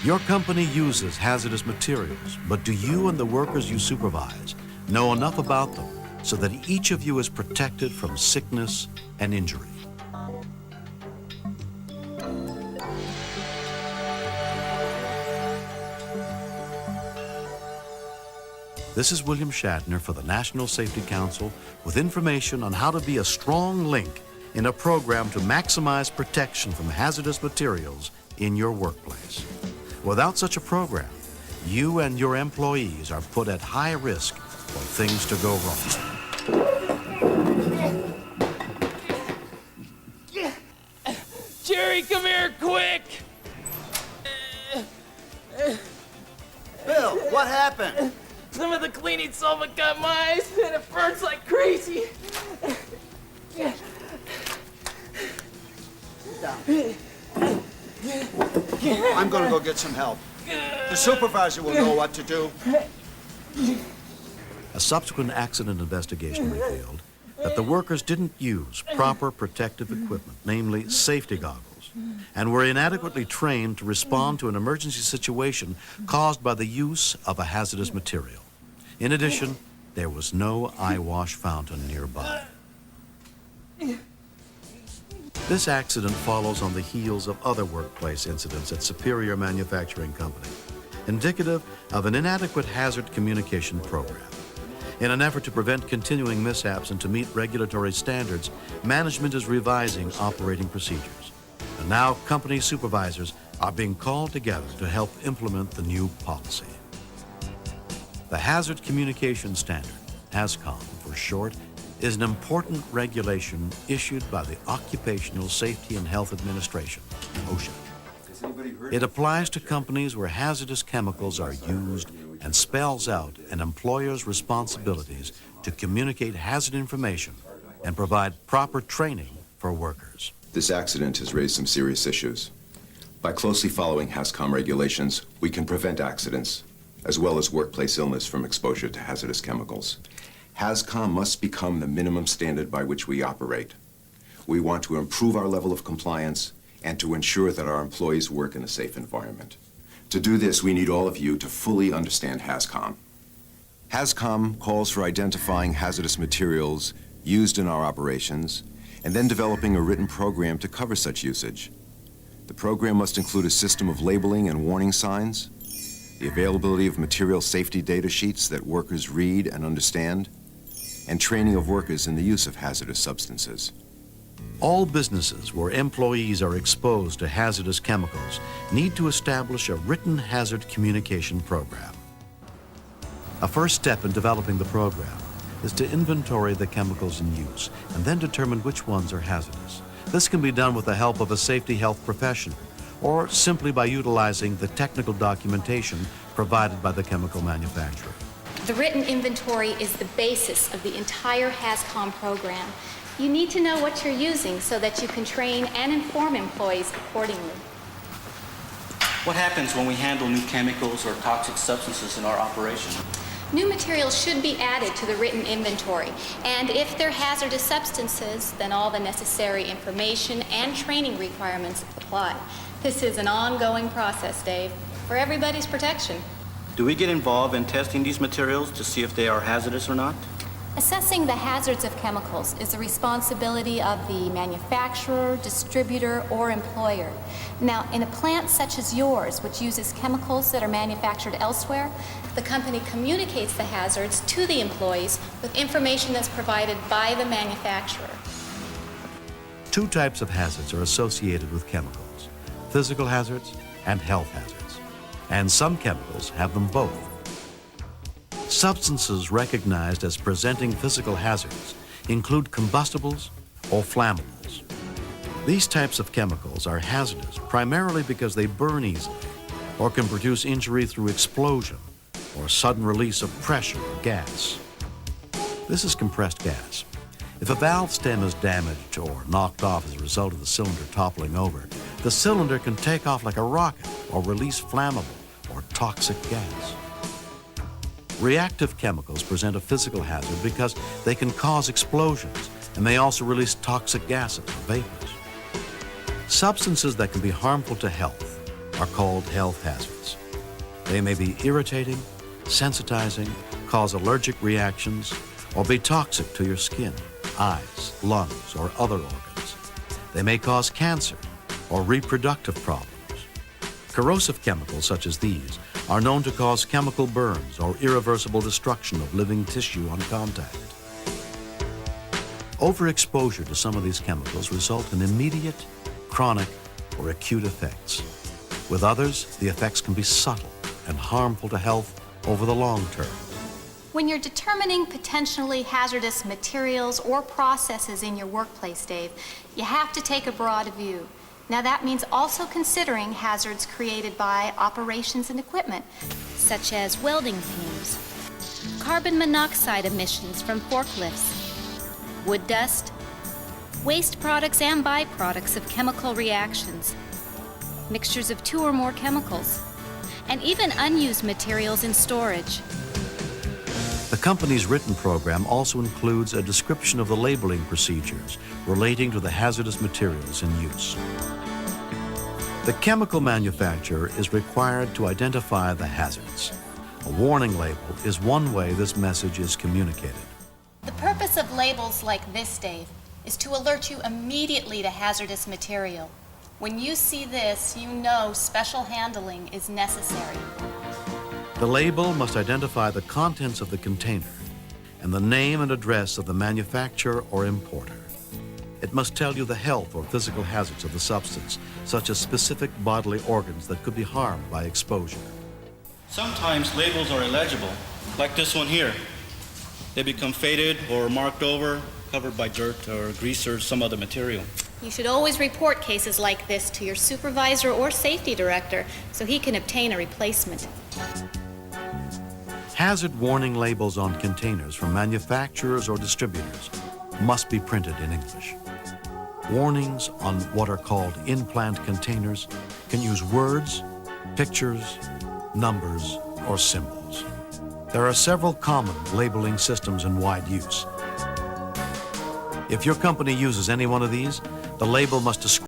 Your company uses hazardous materials, but do you and the workers you supervise know enough about them so that each of you is protected from sickness and injury? This is William Shatner for the National Safety Council with information on how to be a strong link in a program to maximize protection from hazardous materials in your workplace. Without such a program, you and your employees are put at high risk for things to go wrong. Jerry, come here, quick! Bill, what happened? Some of the cleaning solvent got my eyes, and it burns like crazy. Sit down. I'm gonna go get some help. The supervisor will know what to do. A subsequent accident investigation revealed that the workers didn't use proper protective equipment, namely safety goggles, and were inadequately trained to respond to an emergency situation caused by the use of a hazardous material. In addition, there was no eye wash fountain nearby. This accident follows on the heels of other workplace incidents at Superior Manufacturing Company, indicative of an inadequate hazard communication program. In an effort to prevent continuing mishaps and to meet regulatory standards, management is revising operating procedures. And now company supervisors are being called together to help implement the new policy. The Hazard Communication Standard, HAZCOM for short, is an important regulation issued by the Occupational Safety and Health Administration, OSHA. It applies to companies where hazardous chemicals are used and spells out an employer's responsibilities to communicate hazard information and provide proper training for workers. This accident has raised some serious issues. By closely following HAZCOM regulations, we can prevent accidents, as well as workplace illness from exposure to hazardous chemicals. HAZCOM must become the minimum standard by which we operate. We want to improve our level of compliance and to ensure that our employees work in a safe environment. To do this, we need all of you to fully understand HAZCOM. HAZCOM calls for identifying hazardous materials used in our operations and then developing a written program to cover such usage. The program must include a system of labeling and warning signs, the availability of material safety data sheets that workers read and understand, and training of workers in the use of hazardous substances. All businesses where employees are exposed to hazardous chemicals need to establish a written hazard communication program. A first step in developing the program is to inventory the chemicals in use and then determine which ones are hazardous. This can be done with the help of a safety health professional or simply by utilizing the technical documentation provided by the chemical manufacturer. The written inventory is the basis of the entire HAZCOM program. You need to know what you're using so that you can train and inform employees accordingly. What happens when we handle new chemicals or toxic substances in our operation? New materials should be added to the written inventory, and if they're hazardous substances, then all the necessary information and training requirements apply. This is an ongoing process, Dave, for everybody's protection. Do we get involved in testing these materials to see if they are hazardous or not? Assessing the hazards of chemicals is the responsibility of the manufacturer, distributor, or employer. Now, in a plant such as yours, which uses chemicals that are manufactured elsewhere, the company communicates the hazards to the employees with information that's provided by the manufacturer. Two types of hazards are associated with chemicals: physical hazards and health hazards. And some chemicals have them both. Substances recognized as presenting physical hazards include combustibles or flammables. These types of chemicals are hazardous primarily because they burn easily or can produce injury through explosion or sudden release of pressure or gas. This is compressed gas. If a valve stem is damaged or knocked off as a result of the cylinder toppling over, the cylinder can take off like a rocket or release flammable or toxic gas. Reactive chemicals present a physical hazard because they can cause explosions and may also release toxic gases or vapors. Substances that can be harmful to health are called health hazards. They may be irritating, sensitizing, cause allergic reactions, or be toxic to your skin, eyes, lungs, or other organs. They may cause cancer or reproductive problems. Corrosive chemicals such as these are known to cause chemical burns or irreversible destruction of living tissue on contact. Overexposure to some of these chemicals result in immediate, chronic, or acute effects. With others, the effects can be subtle and harmful to health over the long term. When you're determining potentially hazardous materials or processes in your workplace, Dave, you have to take a broad view. Now that means also considering hazards created by operations and equipment, such as welding fumes, carbon monoxide emissions from forklifts, wood dust, waste products and byproducts of chemical reactions, mixtures of 2 or more chemicals, and even unused materials in storage. The company's written program also includes a description of the labeling procedures relating to the hazardous materials in use. The chemical manufacturer is required to identify the hazards. A warning label is one way this message is communicated. The purpose of labels like this, Dave, is to alert you immediately to hazardous material. When you see this, you know special handling is necessary. The label must identify the contents of the container and the name and address of the manufacturer or importer. It must tell you the health or physical hazards of the substance, such as specific bodily organs that could be harmed by exposure. Sometimes labels are illegible, like this one here. They become faded or marked over, covered by dirt or grease or some other material. You should always report cases like this to your supervisor or safety director so he can obtain a replacement. Hazard warning labels on containers from manufacturers or distributors must be printed in English. Warnings on what are called in-plant containers can use words, pictures, numbers, or symbols. There are several common labeling systems in wide use. If your company uses any one of these, the label must describe